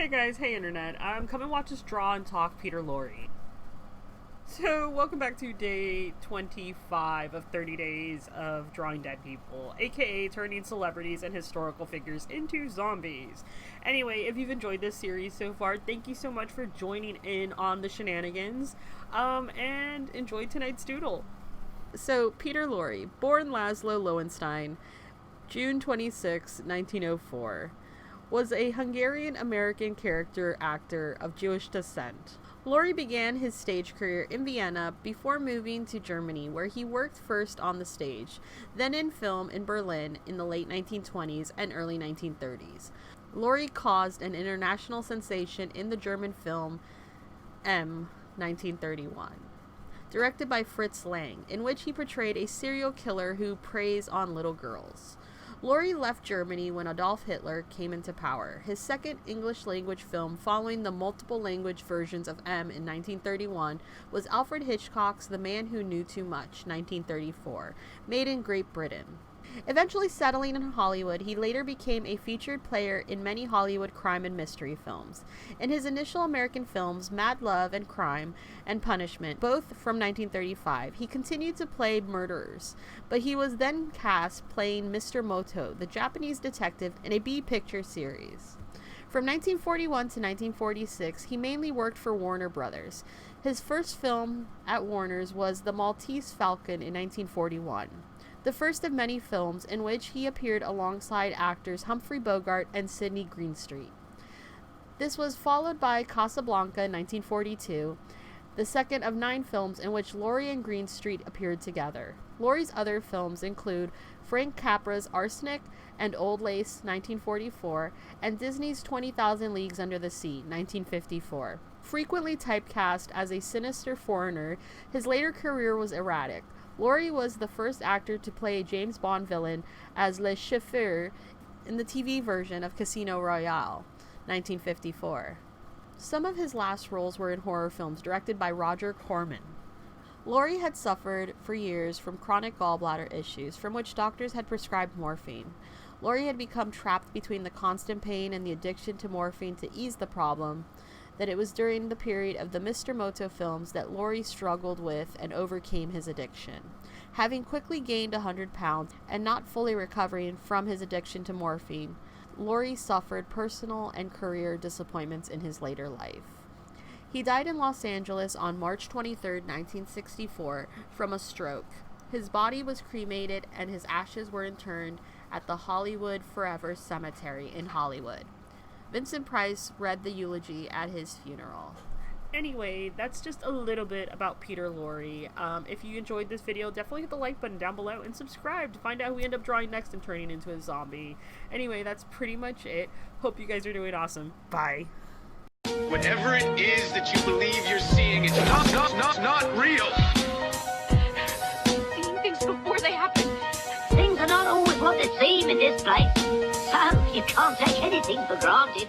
Hey guys, hey internet, come and watch us draw and talk Peter Lorre. So, welcome back to day 25 of 30 days of drawing dead people, aka turning celebrities and historical figures into zombies. Anyway, if you've enjoyed this series so far, thank you so much for joining in on the shenanigans, and enjoy tonight's doodle. So, Peter Lorre, born Laszlo Lowenstein, June 26, 1904. Was a Hungarian-American character actor of Jewish descent. Lorre began his stage career in Vienna before moving to Germany, where he worked first on the stage, then in film in Berlin in the late 1920s and early 1930s. Lorre caused an international sensation in the German film M, 1931, directed by Fritz Lang, in which he portrayed a serial killer who preys on little girls. Lorre left Germany when Adolf Hitler came into power. His second English-language film following the multiple-language versions of M in 1931 was Alfred Hitchcock's The Man Who Knew Too Much, 1934, made in Great Britain. Eventually settling in Hollywood, he later became a featured player in many Hollywood crime and mystery films. In his initial American films, Mad Love and Crime and Punishment, both from 1935, he continued to play murderers, but he was then cast playing Mr. Moto, the Japanese detective, in a B-picture series. From 1941 to 1946, he mainly worked for Warner Brothers. His first film at Warner's was The Maltese Falcon in 1941. The first of many films in which he appeared alongside actors Humphrey Bogart and Sidney Greenstreet. This was followed by Casablanca in 1942, the second of 9 films in which Lorre and Greenstreet appeared together. Lorre's other films include Frank Capra's Arsenic and Old Lace, 1944, and Disney's 20,000 Leagues Under the Sea, 1954. Frequently typecast as a sinister foreigner, his later career was erratic. Lorre was the first actor to play a James Bond villain as Le Chauffeur in the TV version of Casino Royale, 1954. Some of his last roles were in horror films directed by Roger Corman. Lorre had suffered for years from chronic gallbladder issues, from which doctors had prescribed morphine. Lorre had become trapped between the constant pain and the addiction to morphine to ease the problem. That it was during the period of the Mr. Moto films that Lorre struggled with and overcame his addiction. Having quickly gained 100 pounds and not fully recovering from his addiction to morphine, Lorre suffered personal and career disappointments in his later life. He died in Los Angeles on March 23, 1964, from a stroke. His body was cremated and his ashes were interred at the Hollywood Forever Cemetery in Hollywood. Vincent Price read the eulogy at his funeral. Anyway, that's just a little bit about Peter Lorre. If you enjoyed this video, definitely hit the like button down below and subscribe to find out who we end up drawing next and turning into a zombie. Anyway, that's pretty much it. Hope you guys are doing awesome. Bye. Whatever it is that you believe you're seeing, it's not real. Seeing things before they happen. Things are not always what they seem in this place. So you can't take anything for granted.